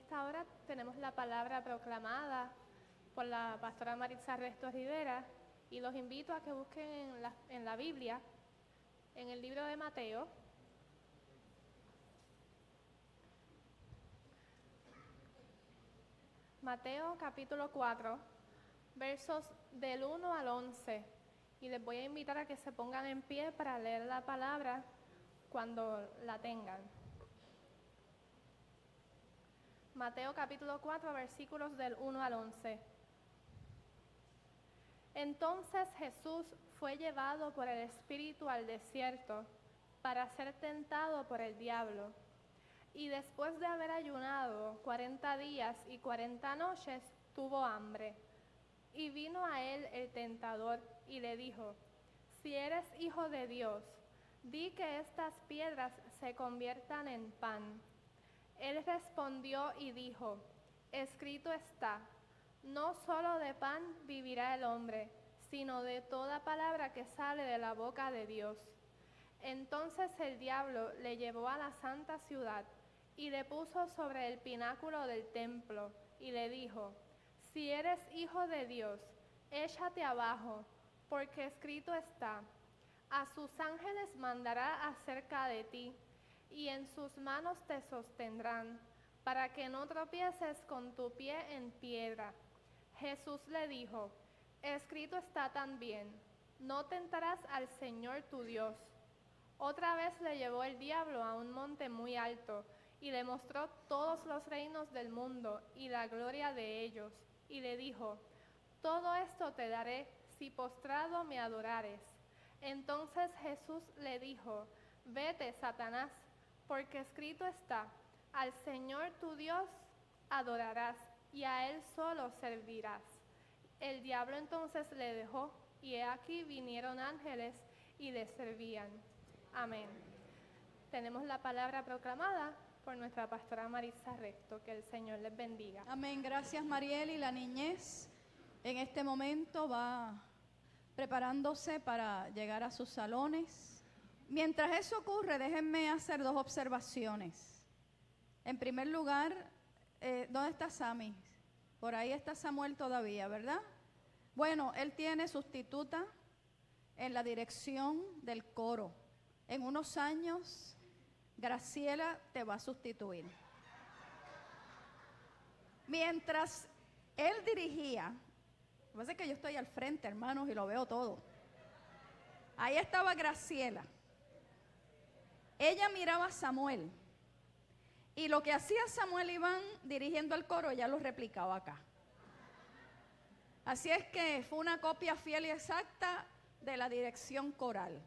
esta hora tenemos la palabra proclamada por la pastora Maritza Resto Rivera y los invito a que busquen en la Biblia, en el libro de Mateo, Mateo capítulo 4, versos del 1 al 11, y les voy a invitar a que se pongan en pie para leer la palabra cuando la tengan. Mateo capítulo 4, versículos del 1 al 11. Entonces Jesús fue llevado por el Espíritu al desierto para ser tentado por el diablo. Y después de haber ayunado 40 días y 40 noches, tuvo hambre. Y vino a él el tentador y le dijo: si eres hijo de Dios, di que estas piedras se conviertan en pan. Él respondió y dijo: escrito está, no solo de pan vivirá el hombre, sino de toda palabra que sale de la boca de Dios. Entonces el diablo le llevó a la santa ciudad y le puso sobre el pináculo del templo y le dijo: si eres hijo de Dios, échate abajo, porque escrito está, a sus ángeles mandará acerca de ti, y en sus manos te sostendrán, para que no tropieces con tu pie en piedra. Jesús le dijo: escrito está también, no tentarás al Señor tu Dios. Otra vez le llevó el diablo a un monte muy alto, y le mostró todos los reinos del mundo y la gloria de ellos, y le dijo: todo esto te daré si postrado me adorares. Entonces Jesús le dijo: vete, Satanás, porque escrito está, al Señor tu Dios adorarás, y a Él solo servirás. El diablo entonces le dejó, y he aquí vinieron ángeles y le servían. Amén. Tenemos la palabra proclamada por nuestra pastora Maritza Resto. Que el Señor les bendiga. Amén. Gracias, Mariel. Y la niñez en este momento va preparándose para llegar a sus salones. Mientras eso ocurre, déjenme hacer dos observaciones. En primer lugar, ¿dónde está Sammy? Por ahí está Samuel todavía, ¿verdad? Bueno, él tiene sustituta en la dirección del coro. En unos años, Graciela te va a sustituir. Mientras él dirigía, lo que pasa es que yo estoy al frente, hermanos, y lo veo todo. Ahí estaba Graciela. Ella miraba a Samuel. Y lo que hacía Samuel Iván dirigiendo el coro, ella lo replicaba acá. Así es que fue una copia fiel y exacta de la dirección coral.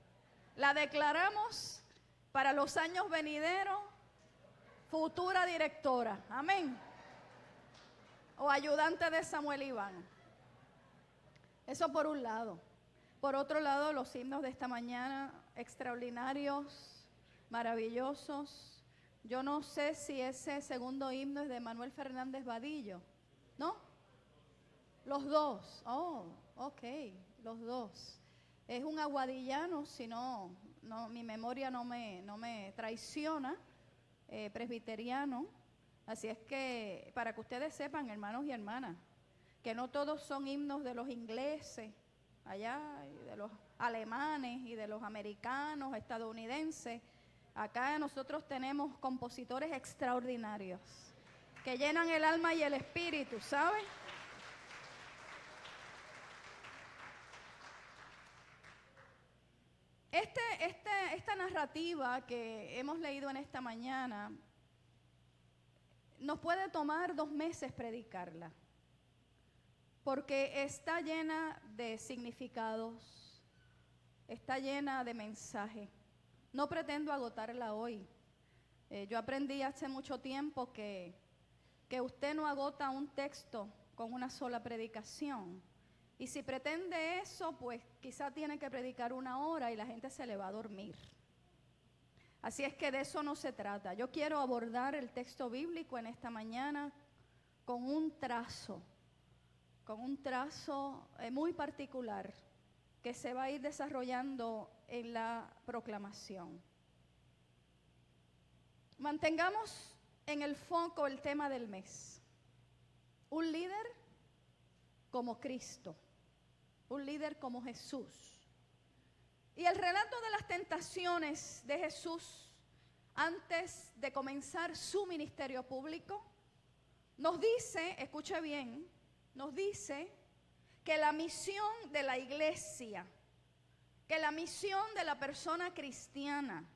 La declaramos para los años venideros futura directora. Amén. O ayudante de Samuel Iván. Eso por un lado. Por otro lado, los himnos de esta mañana, extraordinarios, maravillosos. Yo no sé si ese segundo himno es de Manuel Fernández Vadillo, ¿no? Los dos. Oh, ok, los dos. Es un aguadillano, si no, mi memoria no me traiciona, presbiteriano. Así es que, para que ustedes sepan, hermanos y hermanas, que no todos son himnos de los ingleses, allá, y de los alemanes, y de los americanos, estadounidenses. Acá nosotros tenemos compositores extraordinarios, que llenan el alma y el espíritu, ¿saben? Esta narrativa que hemos leído en esta mañana nos puede tomar 2 meses predicarla, porque está llena de significados, está llena de mensaje. No pretendo agotarla hoy. Yo aprendí hace mucho tiempo que usted no agota un texto con una sola predicación. Y si pretende eso, pues quizá tiene que predicar 1 hora y la gente se le va a dormir. Así es que de eso no se trata. Yo quiero abordar el texto bíblico en esta mañana con un trazo muy particular que se va a ir desarrollando en la proclamación. Mantengamos en el foco el tema del mes. Un líder como Cristo, un líder como Jesús. Y el relato de las tentaciones de Jesús antes de comenzar su ministerio público nos dice, escuche bien, nos dice que la misión de la iglesia, que la misión de la persona cristiana,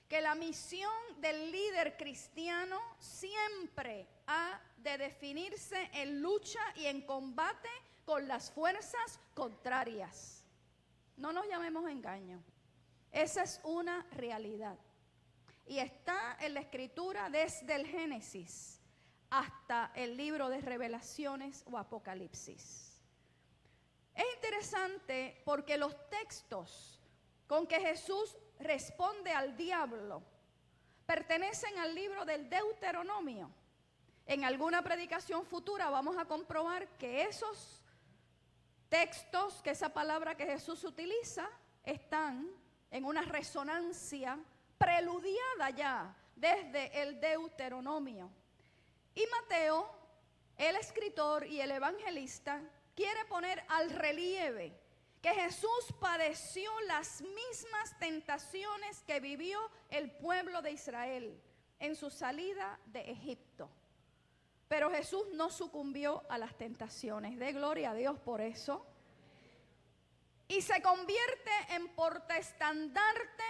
que la misión del líder cristiano siempre ha de definirse en lucha y en combate con las fuerzas contrarias. No nos llamemos engaño. Esa es una realidad. Y está en la Escritura desde el Génesis hasta el libro de Revelaciones o Apocalipsis. Es interesante porque los textos con que Jesús responde al diablo pertenecen al libro del Deuteronomio. En alguna predicación futura vamos a comprobar que esos textos, que esa palabra que Jesús utiliza, están en una resonancia preludiada ya desde el Deuteronomio. Y Mateo, el escritor y el evangelista, quiere poner al relieve que Jesús padeció las mismas tentaciones que vivió el pueblo de Israel en su salida de Egipto. Pero Jesús no sucumbió a las tentaciones. Dé gloria a Dios por eso. Y se convierte en portaestandarte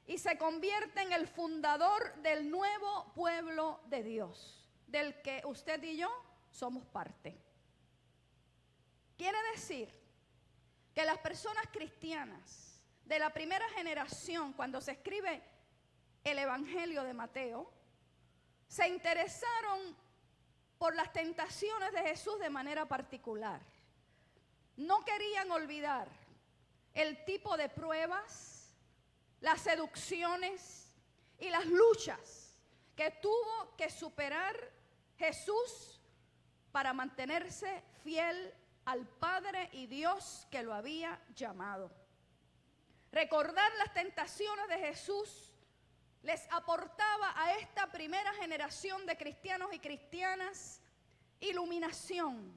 y se convierte en el fundador del nuevo pueblo de Dios, del que usted y yo somos parte. Quiere decir que las personas cristianas de la primera generación, cuando se escribe el Evangelio de Mateo, se interesaron por las tentaciones de Jesús de manera particular. No querían olvidar el tipo de pruebas, las seducciones y las luchas que tuvo que superar Jesús para mantenerse fiel al Padre y Dios que lo había llamado. Recordar las tentaciones de Jesús les aportaba a esta primera generación de cristianos y cristianas iluminación,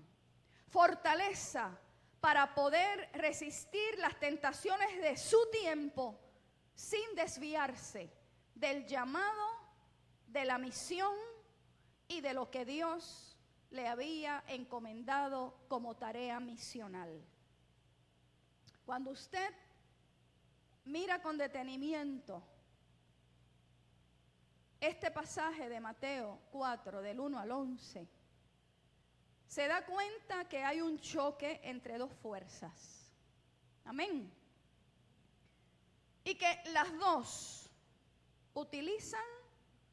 fortaleza para poder resistir las tentaciones de su tiempo sin desviarse del llamado, de la misión y de lo que Dios le había encomendado como tarea misional. Cuando usted mira con detenimiento este pasaje de Mateo 4, del 1 al 11, se da cuenta que hay un choque entre dos fuerzas. Amén. Y que las dos utilizan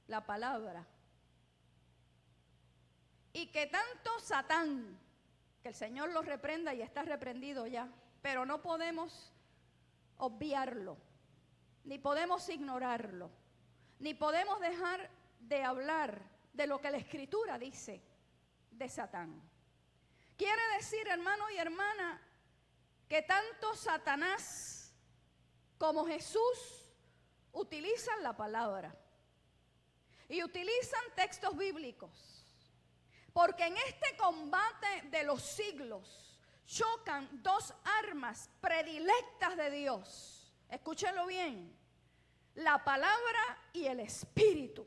la palabra. Y que tanto Satán, que el Señor lo reprenda y está reprendido ya, pero no podemos obviarlo, ni podemos ignorarlo, ni podemos dejar de hablar de lo que la Escritura dice de Satán. Quiere decir, hermano y hermana, que tanto Satanás como Jesús utilizan la palabra y utilizan textos bíblicos. Porque en este combate de los siglos chocan dos armas predilectas de Dios. Escúchenlo bien. La palabra y el espíritu.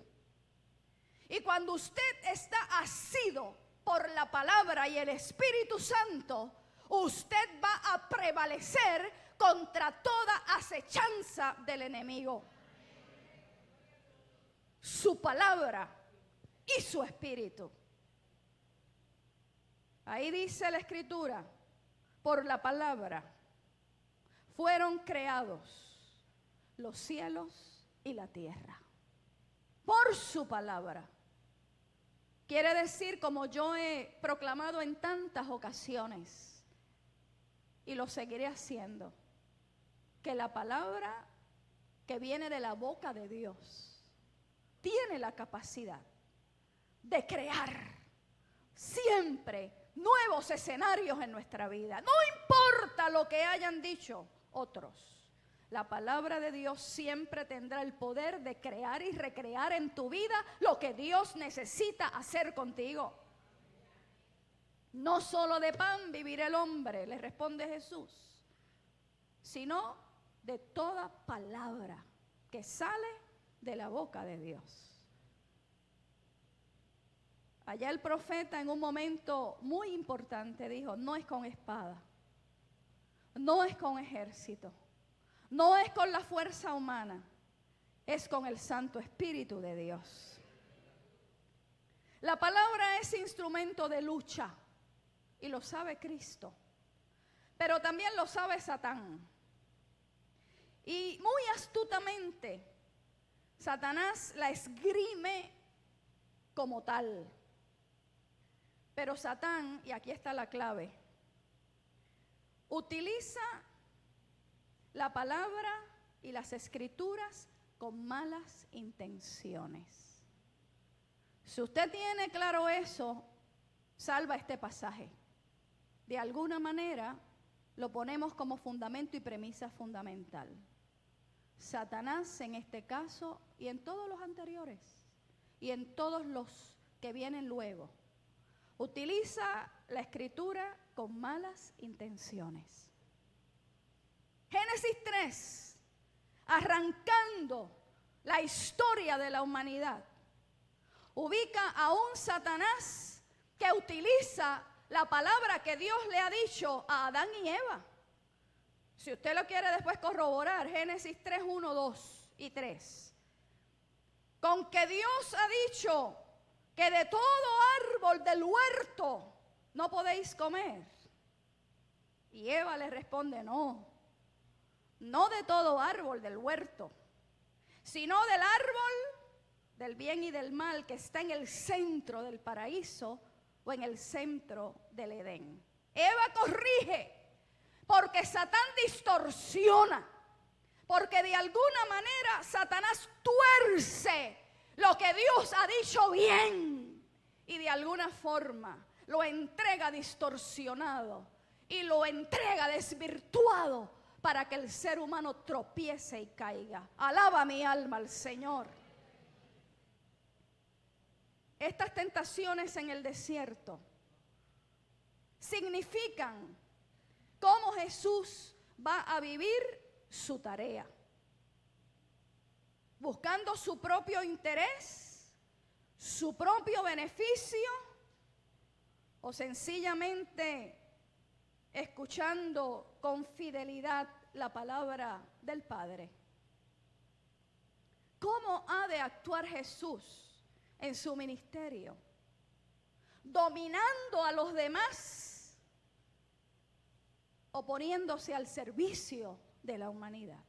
Y cuando usted está asido por la palabra y el Espíritu Santo, usted va a prevalecer contra toda acechanza del enemigo. Su palabra y su espíritu. Ahí dice la Escritura, por la palabra fueron creados los cielos y la tierra. Por su palabra. Quiere decir, como yo he proclamado en tantas ocasiones, y lo seguiré haciendo, que la palabra que viene de la boca de Dios tiene la capacidad de crear siempre nuevos escenarios en nuestra vida. No importa lo que hayan dicho otros, la palabra de Dios siempre tendrá el poder de crear y recrear en tu vida lo que Dios necesita hacer contigo. No solo de pan vivirá el hombre, le responde Jesús, sino de toda palabra que sale de la boca de Dios. Allá el profeta en un momento muy importante dijo, no es con espada, no es con ejército, no es con la fuerza humana, es con el Santo Espíritu de Dios. La palabra es instrumento de lucha y lo sabe Cristo, pero también lo sabe Satán. Y muy astutamente Satanás la esgrime como tal. Pero Satán, y aquí está la clave, utiliza la palabra y las escrituras con malas intenciones. Si usted tiene claro eso, salva este pasaje. De alguna manera lo ponemos como fundamento y premisa fundamental. Satanás en este caso y en todos los anteriores y en todos los que vienen luego, utiliza la escritura con malas intenciones. Génesis 3, arrancando la historia de la humanidad, ubica a un Satanás que utiliza la palabra que Dios le ha dicho a Adán y Eva. Si usted lo quiere después corroborar, Génesis 3, 1, 2 y 3. Con que Dios ha dicho que de todo árbol del huerto no podéis comer. Y Eva le responde, no de todo árbol del huerto, sino del árbol del bien y del mal que está en el centro del paraíso o en el centro del Edén. Eva corrige, porque Satán distorsiona, porque de alguna manera Satanás tuerce lo que Dios ha dicho bien y de alguna forma lo entrega distorsionado y lo entrega desvirtuado para que el ser humano tropiece y caiga. Alaba mi alma al Señor. Estas tentaciones en el desierto significan cómo Jesús va a vivir su tarea, buscando su propio interés, su propio beneficio, o sencillamente escuchando con fidelidad la palabra del Padre. ¿Cómo ha de actuar Jesús en su ministerio? ¿Dominando a los demás o poniéndose al servicio de la humanidad?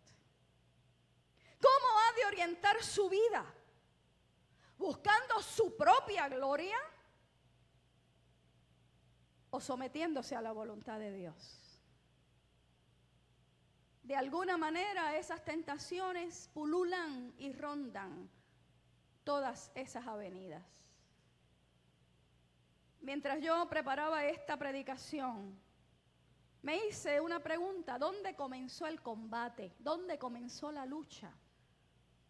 ¿Cómo ha de orientar su vida? ¿Buscando su propia gloria o sometiéndose a la voluntad de Dios? De alguna manera esas tentaciones pululan y rondan todas esas avenidas. Mientras yo preparaba esta predicación, me hice una pregunta: ¿dónde comenzó el combate? ¿Dónde comenzó la lucha?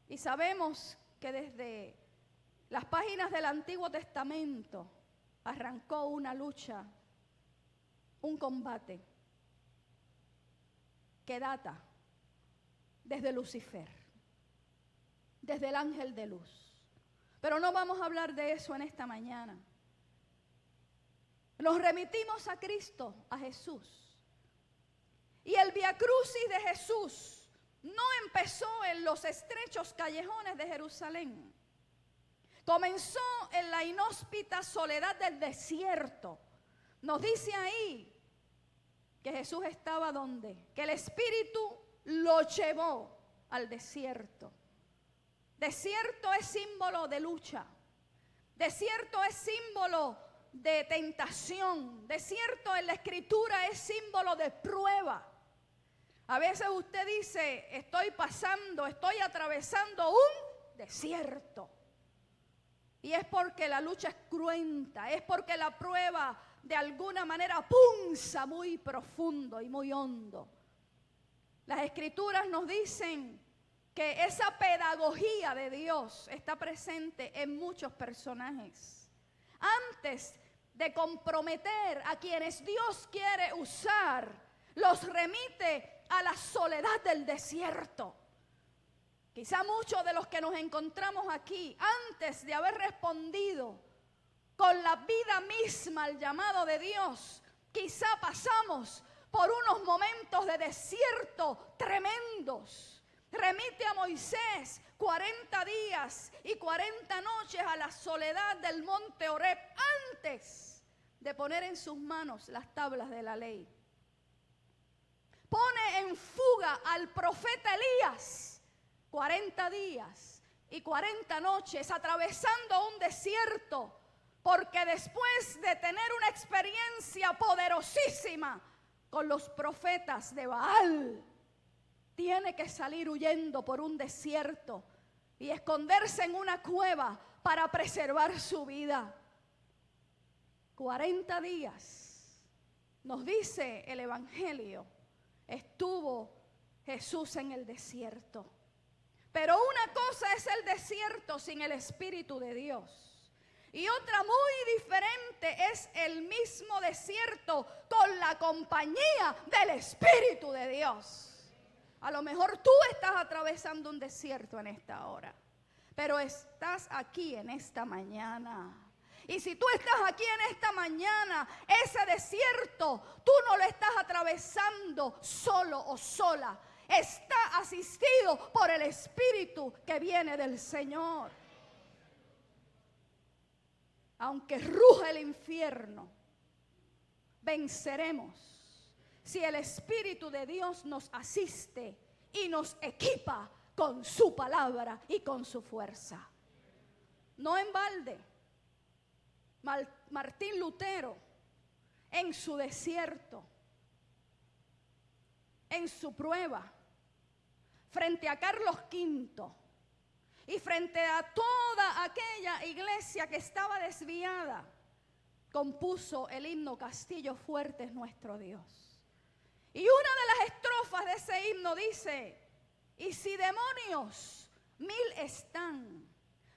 Y sabemos que desde las páginas del Antiguo Testamento arrancó una lucha, un combate que data desde Lucifer, desde el ángel de luz. Pero no vamos a hablar de eso en esta mañana. Nos remitimos a Cristo, a Jesús. Y el viacrucis de Jesús no empezó en los estrechos callejones de Jerusalén. Comenzó en la inhóspita soledad del desierto. Nos dice ahí que Jesús estaba ¿dónde? Que el Espíritu lo llevó al desierto. Desierto es símbolo de lucha. Desierto es símbolo de tentación. Desierto en la Escritura es símbolo de prueba. A veces usted dice, estoy atravesando un desierto. Y es porque la lucha es cruenta, es porque la prueba de alguna manera punza muy profundo y muy hondo. Las Escrituras nos dicen que esa pedagogía de Dios está presente en muchos personajes. Antes de comprometer a quienes Dios quiere usar, los remite a la soledad del desierto. Quizá muchos de los que nos encontramos aquí, antes de haber respondido con la vida misma al llamado de Dios, quizá pasamos por unos momentos de desierto tremendos. Remite a Moisés 40 días y 40 noches a la soledad del monte Horeb antes de poner en sus manos las tablas de la ley. Pone en fuga al profeta Elías 40 días y 40 noches atravesando un desierto, porque después de tener una experiencia poderosísima con los profetas de Baal, tiene que salir huyendo por un desierto y esconderse en una cueva para preservar su vida. 40 días, nos dice el Evangelio, estuvo Jesús en el desierto. Pero una cosa es el desierto sin el Espíritu de Dios. Y otra muy diferente es el mismo desierto con la compañía del Espíritu de Dios. A lo mejor tú estás atravesando un desierto en esta hora, pero estás aquí en esta mañana. Y si tú estás aquí en esta mañana, ese desierto tú no lo estás atravesando solo o sola. Está asistido por el Espíritu que viene del Señor. Aunque ruja el infierno, venceremos si el Espíritu de Dios nos asiste y nos equipa con su palabra y con su fuerza. No en balde, Martín Lutero, en su desierto, en su prueba, frente a Carlos V y frente a toda aquella iglesia que estaba desviada, compuso el himno Castillo Fuerte es nuestro Dios. Y una de las estrofas de ese himno dice: y si demonios 1000 están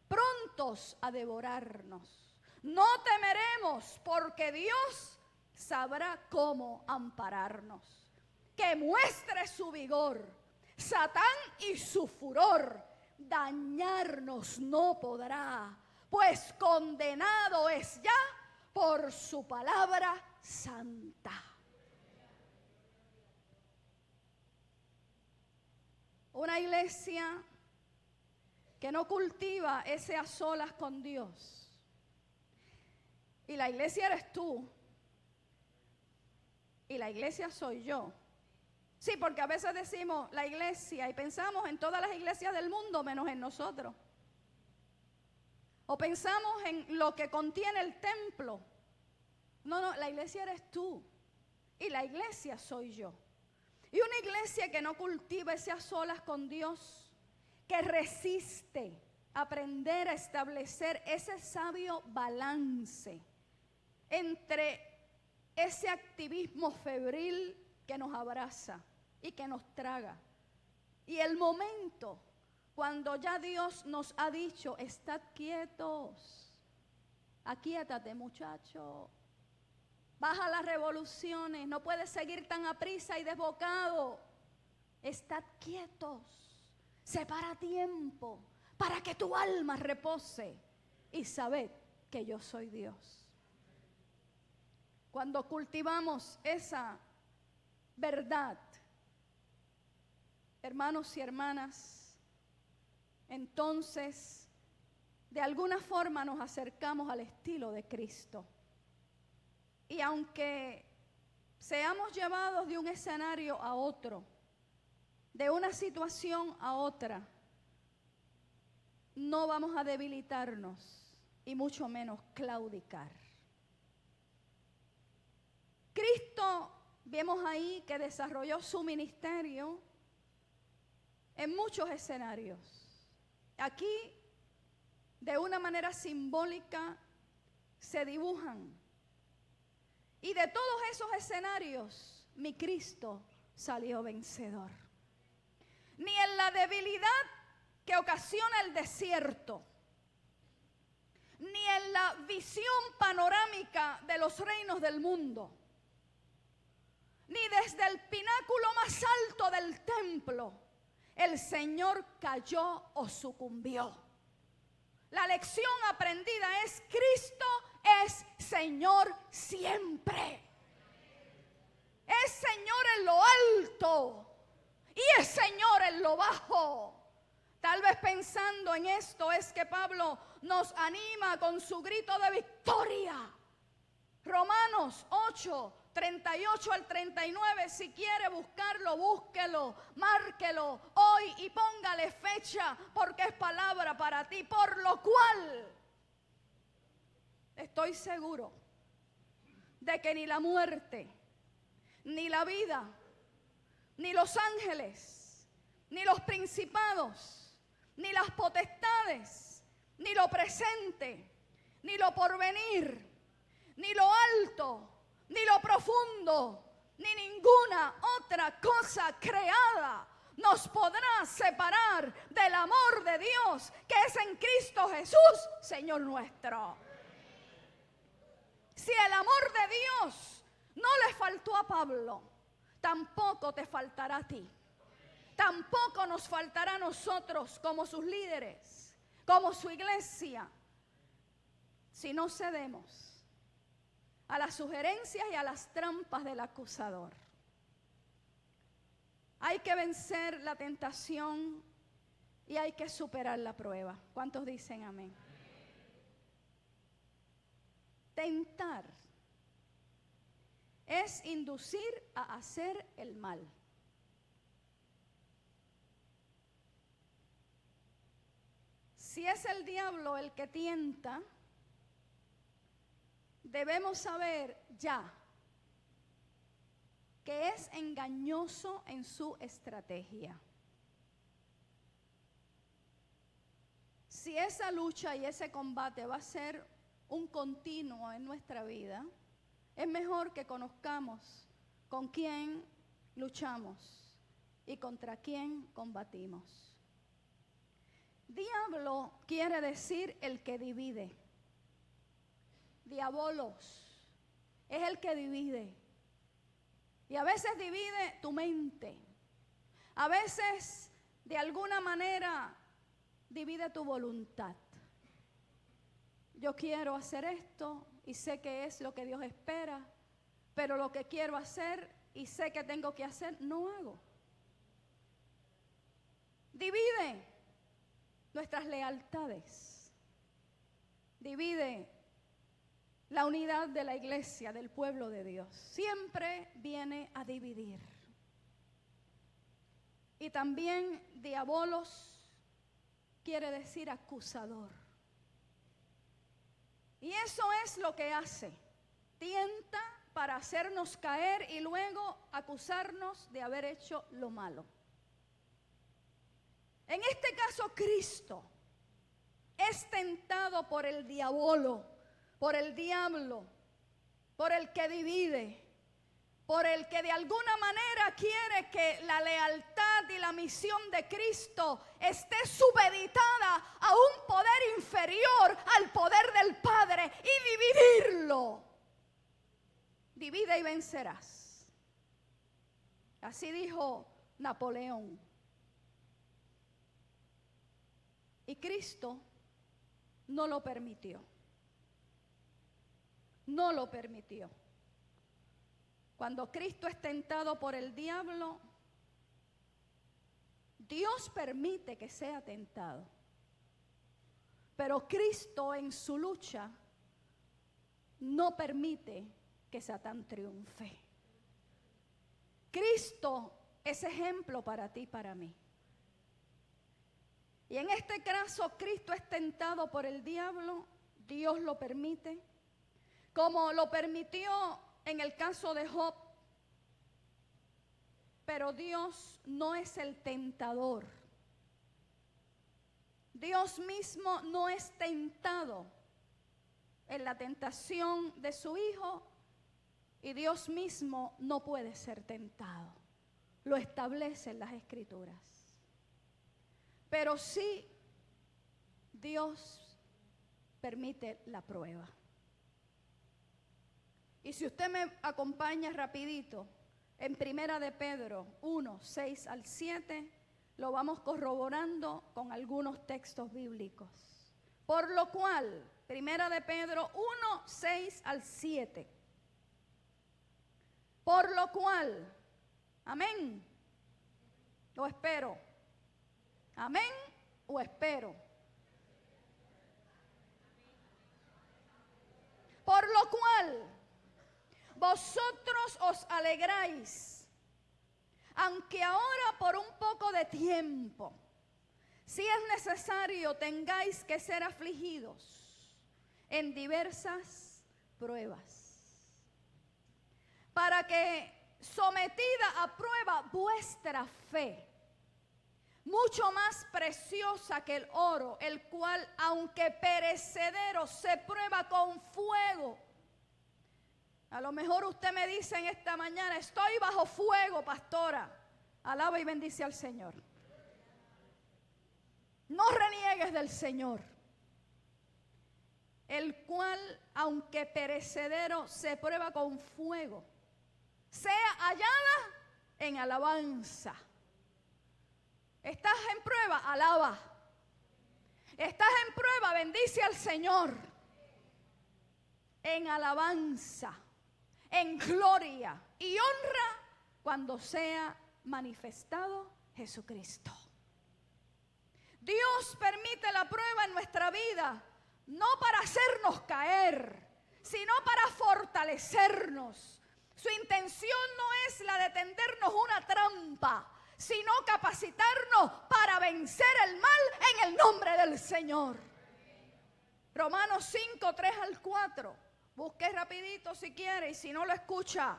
prontos a devorarnos, no temeremos, porque Dios sabrá cómo ampararnos. Que muestre su vigor, Satán y su furor, dañarnos no podrá, pues condenado es ya por su palabra santa. Una iglesia que no cultiva ese a solas con Dios. Y la iglesia eres tú. Y la iglesia soy yo. Sí, porque a veces decimos la iglesia y pensamos en todas las iglesias del mundo menos en nosotros. O pensamos en lo que contiene el templo. No, la iglesia eres tú. Y la iglesia soy yo. Y una iglesia que no cultiva ese a solas con Dios, que resiste aprender a establecer ese sabio balance entre ese activismo febril que nos abraza y que nos traga, y el momento cuando ya Dios nos ha dicho: estad quietos, aquíétate muchacho, baja las revoluciones, no puedes seguir tan aprisa y desbocado, estad quietos, separa tiempo para que tu alma repose y sabed que yo soy Dios. Cuando cultivamos esa verdad, hermanos y hermanas, entonces de alguna forma nos acercamos al estilo de Cristo. Y aunque seamos llevados de un escenario a otro, de una situación a otra, no vamos a debilitarnos y mucho menos claudicar. Cristo, vemos ahí que desarrolló su ministerio en muchos escenarios. Aquí, de una manera simbólica, se dibujan. Y de todos esos escenarios, mi Cristo salió vencedor. ni en la debilidad que ocasiona el desierto, ni en la visión panorámica de los reinos del mundo, ni desde el pináculo más alto del templo, el Señor cayó o sucumbió. La lección aprendida es: Cristo es Señor siempre. Es Señor en lo alto y es Señor en lo bajo. Tal vez pensando en esto es que Pablo nos anima con su grito de victoria. Romanos 8, 38 al 39, si quiere buscarlo, búsquelo, márquelo hoy y póngale fecha, porque es palabra para ti. Por lo cual estoy seguro de que ni la muerte, ni la vida, ni los ángeles, ni los principados, ni las potestades, ni lo presente, ni lo porvenir, ni lo alto, ni lo profundo, ni ninguna otra cosa creada nos podrá separar del amor de Dios que es en Cristo Jesús, Señor nuestro. Si el amor de Dios no le faltó a Pablo, tampoco te faltará a ti. Tampoco nos faltará a nosotros como sus líderes, como su iglesia, si no cedemos a las sugerencias y a las trampas del acusador. Hay que vencer la tentación y hay que superar la prueba. ¿Cuántos dicen amén? Tentar es inducir a hacer el mal. Si es el diablo el que tienta, debemos saber ya que es engañoso en su estrategia. Si esa lucha y ese combate va a ser un continuo en nuestra vida, es mejor que conozcamos con quién luchamos y contra quién combatimos. Diablo quiere decir el que divide. Diabolos es el que divide. Y a veces divide tu mente. A veces, de alguna manera, divide tu voluntad. Yo quiero hacer esto y sé que es lo que Dios espera, pero lo que quiero hacer y sé que tengo que hacer, no hago. Divide nuestras lealtades. Divide la unidad de la iglesia, del pueblo de Dios. Siempre viene a dividir. Y también diabolos quiere decir acusador. Y eso es lo que hace. Tienta para hacernos caer y luego acusarnos de haber hecho lo malo. En este caso, Cristo es tentado por el diablo, por el diablo, por el que divide, por el que de alguna manera quiere que la lealtad y la misión de Cristo esté supeditada a un poder inferior al poder del Padre y dividirlo. Divide y vencerás. Así dijo Napoleón. Y Cristo no lo permitió. No lo permitió. Cuando Cristo es tentado por el diablo, Dios permite que sea tentado. Pero Cristo en su lucha no permite que Satán triunfe. Cristo es ejemplo para ti y para mí. Y en este caso, Cristo es tentado por el diablo, Dios lo permite, como lo permitió en el caso de Job. Pero Dios no es el tentador. Dios mismo no es tentado en la tentación de su Hijo y Dios mismo no puede ser tentado. Lo establecen las Escrituras. pero sí Dios permite la prueba. Y si usted me acompaña rapidito, en Primera de Pedro 1, 6 al 7, lo vamos corroborando con algunos textos bíblicos. Por lo cual, Primera de Pedro 1, 6 al 7. Por lo cual, amén, o espero, amén o espero. Por lo cual, vosotros os alegráis, aunque ahora por un poco de tiempo, si es necesario, tengáis que ser afligidos en diversas pruebas, para que, sometida a prueba vuestra fe, mucho más preciosa que el oro, el cual, aunque perecedero, se prueba con fuego. A lo mejor usted me dice en esta mañana, estoy bajo fuego, pastora. Alaba y bendice al Señor. No reniegues del Señor, el cual, aunque perecedero, se prueba con fuego, sea hallada en alabanza. ¿Estás en prueba? Alaba. ¿Estás en prueba? Bendice al Señor. En alabanza, en gloria y honra cuando sea manifestado Jesucristo. Dios permite la prueba en nuestra vida, no para hacernos caer, sino para fortalecernos. Su intención no es la de tendernos una trampa, sino capacitarnos para vencer el mal en el nombre del Señor. Romanos 5, 3 al 4. Busque rapidito si quiere, y si no lo escucha.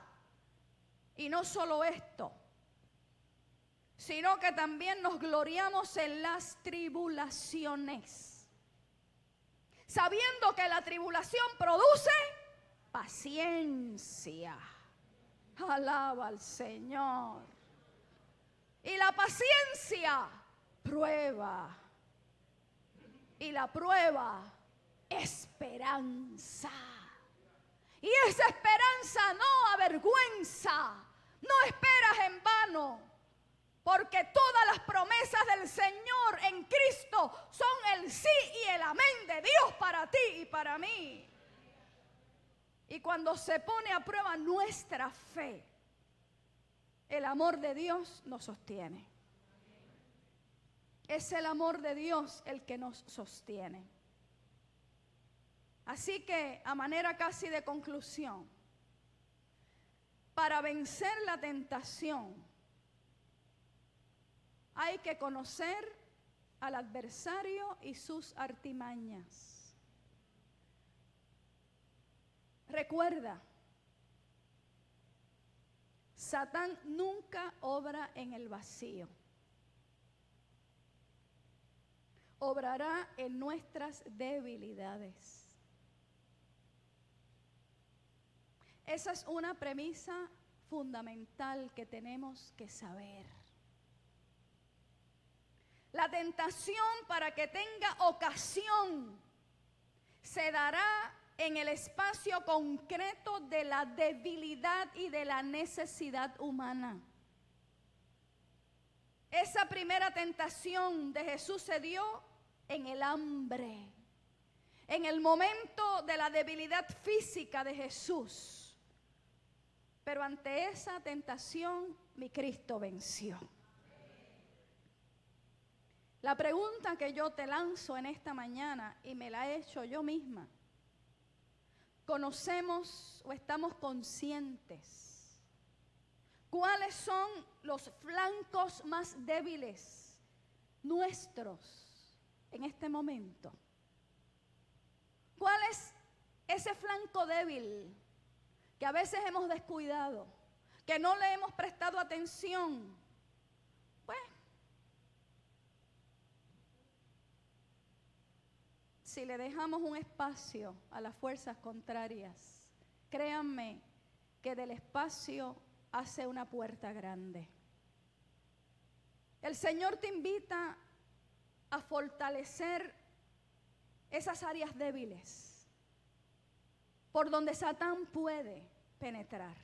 Y no solo esto, sino que también nos gloriamos en las tribulaciones, sabiendo que la tribulación produce paciencia. Alaba al Señor. Y la paciencia, prueba. Y la prueba, esperanza. Y esa esperanza no avergüenza. No esperas en vano, porque todas las promesas del Señor en Cristo son el sí y el amén de Dios para ti y para mí. Y cuando se pone a prueba nuestra fe, el amor de Dios nos sostiene. Es el amor de Dios el que nos sostiene. Así que, a manera casi de conclusión, para vencer la tentación, hay que conocer al adversario y sus artimañas. Recuerda, Satán nunca obra en el vacío. Obrará en nuestras debilidades. Esa es una premisa fundamental que tenemos que saber. La tentación, para que tenga ocasión, se dará en el espacio concreto de la debilidad y de la necesidad humana. Esa primera tentación de Jesús se dio en el hambre, en el momento de la debilidad física de Jesús. Pero ante esa tentación, mi Cristo venció. La pregunta que yo te lanzo en esta mañana, y me la he hecho yo misma: ¿conocemos o estamos conscientes cuáles son los flancos más débiles nuestros en este momento? ¿Cuál es ese flanco débil que a veces hemos descuidado, que no le hemos prestado atención? Pues, si le dejamos un espacio a las fuerzas contrarias, créanme que del espacio hace una puerta grande. El Señor te invita a fortalecer esas áreas débiles por donde Satán puede penetrar.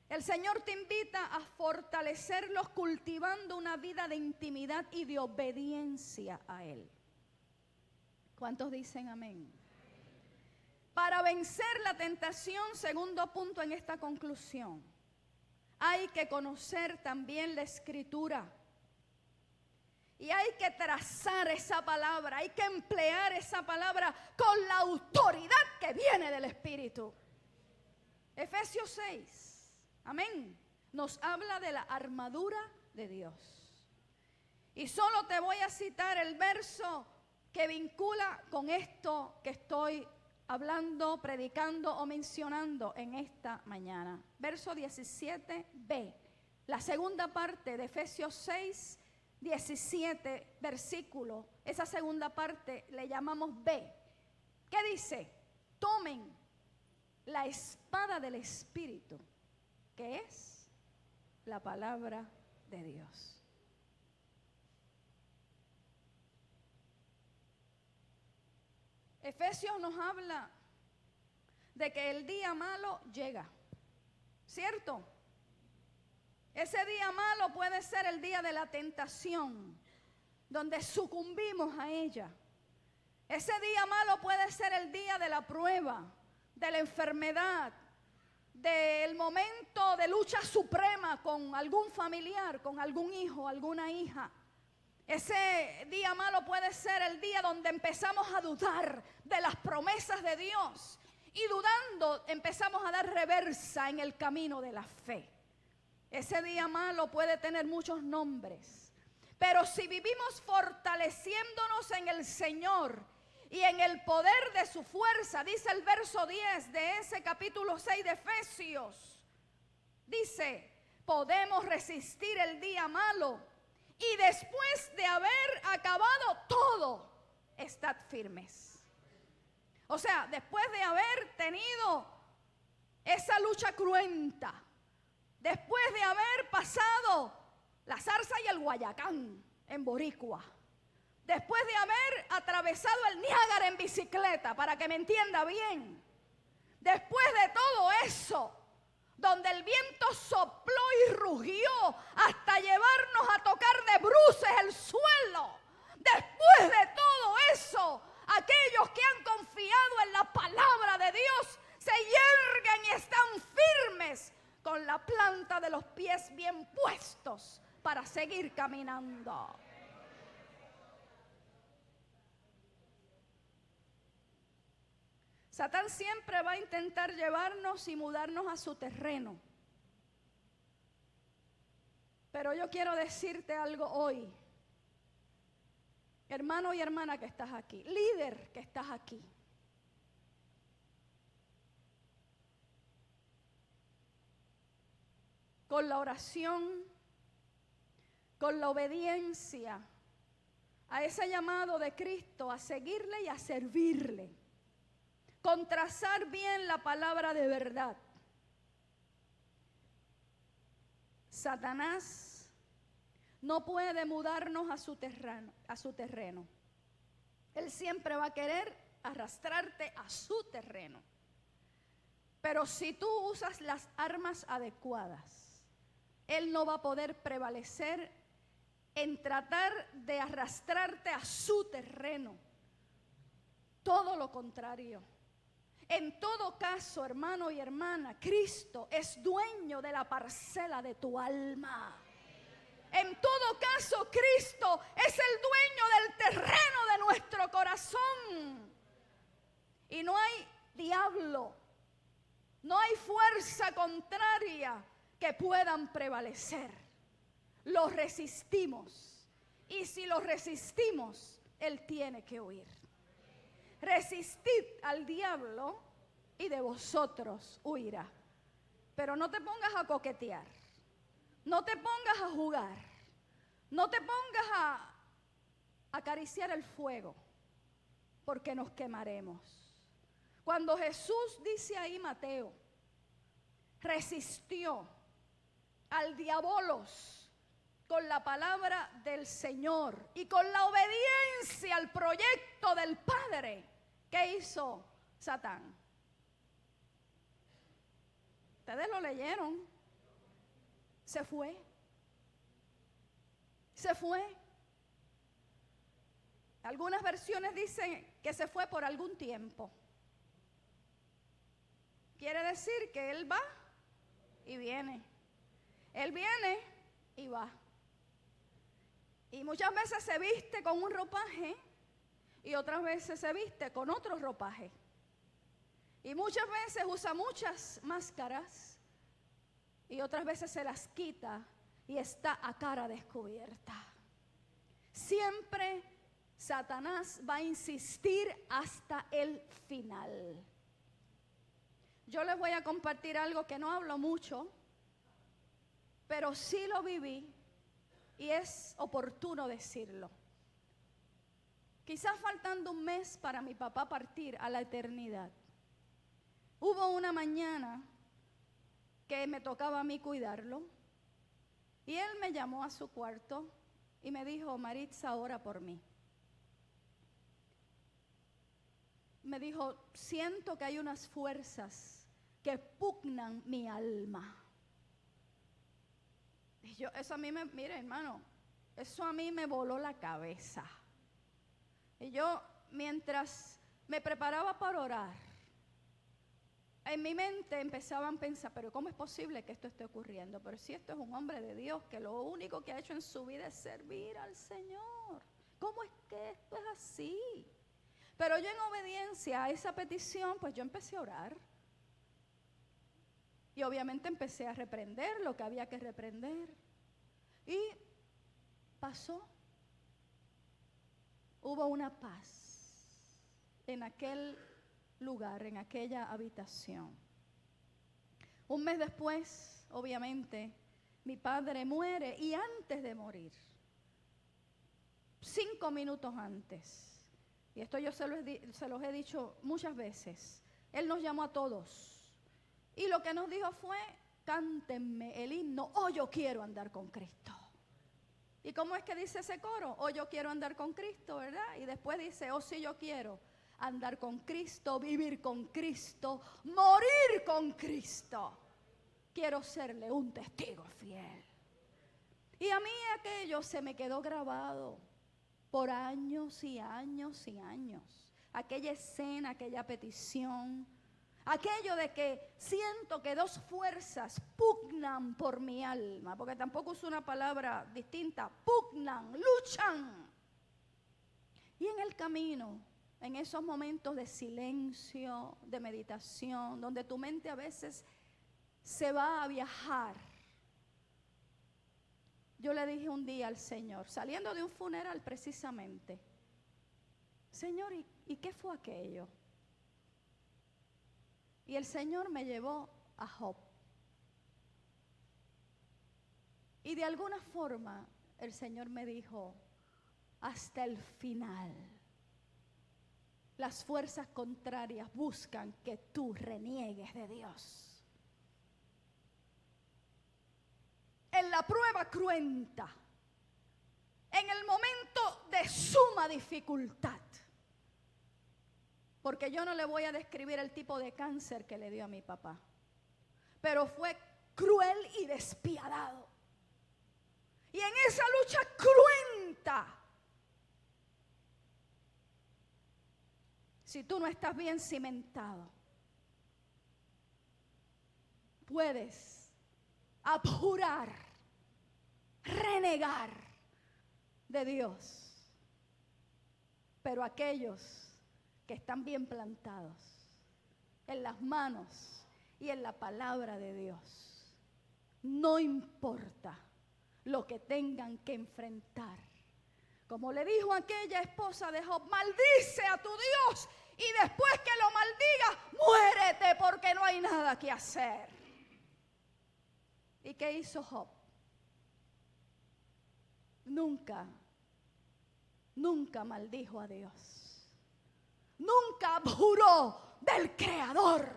El Señor te invita a fortalecerlos cultivando una vida de intimidad y de obediencia a Él. ¿Cuántos dicen amén? Para vencer la tentación, segundo punto en esta conclusión, hay que conocer también la Escritura. Y hay que trazar esa palabra, hay que emplear esa palabra con la autoridad que viene del Espíritu. Efesios 6, amén, nos habla de la armadura de Dios. Y solo te voy a citar el verso que vincula con esto que estoy hablando, predicando o mencionando en esta mañana. Verso 17b, la segunda parte de Efesios 6, 17 versículo, esa segunda parte le llamamos B. ¿Qué dice? Tomen la espada del Espíritu, que es la palabra de Dios. Efesios nos habla de que el día malo llega, ¿cierto? Ese día malo puede ser el día de la tentación, donde sucumbimos a ella. Ese día malo puede ser el día de la prueba, de la enfermedad, del momento de lucha suprema con algún familiar, con algún hijo, alguna hija. Ese día malo puede ser el día donde empezamos a dudar de las promesas de Dios y dudando empezamos a dar reversa en el camino de la fe. Ese día malo puede tener muchos nombres, pero si vivimos fortaleciéndonos en el Señor y en el poder de su fuerza, dice el verso 10 de ese capítulo 6 de Efesios, dice, podemos resistir el día malo y después de haber acabado todo, estad firmes. O sea, después de haber tenido esa lucha cruenta, después de haber pasado la zarza y el Guayacán en Boricua, después de haber atravesado el Niágara en bicicleta, para que me entienda bien, después de todo eso, donde el viento sopló y rugió hasta llevarnos a tocar de bruces el suelo, después de todo eso, aquellos que han confiado en la palabra de Dios se yerguen y están firmes, con la planta de los pies bien puestos para seguir caminando. Satán siempre va a intentar llevarnos y mudarnos a su terreno. Pero yo quiero decirte algo hoy, hermano y hermana que estás aquí, líder que estás aquí. Con la oración, con la obediencia a ese llamado de Cristo, a seguirle y a servirle, con trazar bien la palabra de verdad. Satanás no puede mudarnos a su terreno. Él siempre va a querer arrastrarte a su terreno. Pero si tú usas las armas adecuadas, Él no va a poder prevalecer en tratar de arrastrarte a su terreno. Todo lo contrario. En todo caso, hermano y hermana, Cristo es dueño de la parcela de tu alma. En todo caso, Cristo es el dueño del terreno de nuestro corazón. Y no hay diablo, no hay fuerza contraria que puedan prevalecer. Los resistimos. Y si los resistimos, Él tiene que huir. Resistid al diablo y de vosotros huirá. Pero no te pongas a coquetear. No te pongas a jugar. No te pongas a acariciar el fuego, porque nos quemaremos. Cuando Jesús dice ahí, Mateo, resistió al diabolos con la palabra del Señor y con la obediencia al proyecto del Padre, ¿qué hizo Satán? Ustedes lo leyeron. Se fue. Se fue. Algunas versiones dicen que se fue por algún tiempo. Quiere decir que él va y viene. Él viene y va. Y muchas veces se viste con un ropaje y otras veces se viste con otro ropaje. Y muchas veces usa muchas máscaras y otras veces se las quita y está a cara descubierta. Siempre Satanás va a insistir hasta el final. Yo les voy a compartir algo que no hablo mucho, pero sí lo viví y es oportuno decirlo. Quizás faltando un mes para mi papá partir a la eternidad, hubo una mañana que me tocaba a mí cuidarlo y él me llamó a su cuarto y me dijo: Maritza, ora por mí. Me dijo: siento que hay unas fuerzas que pugnan mi alma. Y yo, eso a mí mire hermano, eso a mí me voló la cabeza. Y yo, mientras me preparaba para orar, en mi mente empezaban a pensar: pero ¿cómo es posible que esto esté ocurriendo? Pero si esto es un hombre de Dios que lo único que ha hecho en su vida es servir al Señor, ¿cómo es que esto es así? Pero yo, en obediencia a esa petición, pues yo empecé a orar. Y obviamente empecé a reprender lo que había que reprender. Y pasó. Hubo una paz en aquel lugar, en aquella habitación. Un mes después, obviamente, mi padre muere, y antes de morir, 5 minutos antes, y esto yo se los he dicho muchas veces, él nos llamó a todos. Y lo que nos dijo fue: cántenme el himno, oh yo quiero andar con Cristo. ¿Y cómo es que dice ese coro? Oh yo quiero andar con Cristo, ¿verdad? Y después dice: oh sí, yo quiero andar con Cristo, vivir con Cristo, morir con Cristo. Quiero serle un testigo fiel. Y a mí aquello se me quedó grabado por años y años y años. Aquella escena, aquella petición. Aquello de que siento que dos fuerzas pugnan por mi alma, porque tampoco uso una palabra distinta, pugnan, luchan. Y en el camino, en esos momentos de silencio, de meditación, donde tu mente a veces se va a viajar, yo le dije un día al Señor, saliendo de un funeral precisamente: Señor, ¿y qué fue aquello? Y el Señor me llevó a Job. Y de alguna forma el Señor me dijo: hasta el final, las fuerzas contrarias buscan que tú reniegues de Dios. En la prueba cruenta, en el momento de suma dificultad. Porque yo no le voy a describir el tipo de cáncer que le dio a mi papá, pero fue cruel y despiadado. Y en esa lucha cruenta, si tú no estás bien cimentado, puedes abjurar, renegar de Dios. Pero aquellos que están bien plantados en las manos y en la palabra de Dios, no importa lo que tengan que enfrentar. Como le dijo aquella esposa de Job: maldice a tu Dios y después que lo maldiga, muérete, porque no hay nada que hacer. ¿Y qué hizo Job? Nunca maldijo a Dios. Nunca abjuró del Creador.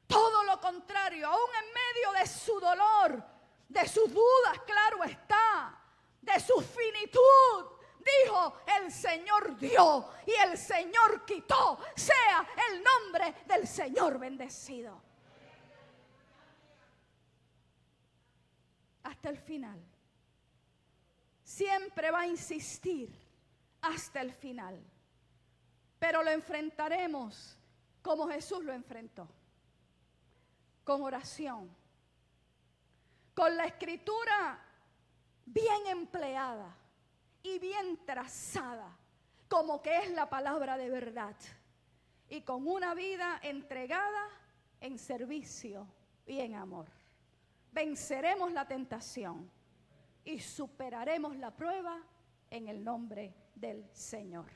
Todo lo contrario, aún en medio de su dolor, de sus dudas, claro está, de su finitud. Dijo, el Señor dio y el Señor quitó. Sea el nombre del Señor bendecido. Hasta el final. Siempre va a insistir hasta el final. Pero lo enfrentaremos como Jesús lo enfrentó. Con oración. Con la escritura bien empleada y bien trazada, como que es la palabra de verdad. Y con una vida entregada en servicio y en amor. Venceremos la tentación y superaremos la prueba en el nombre del Señor.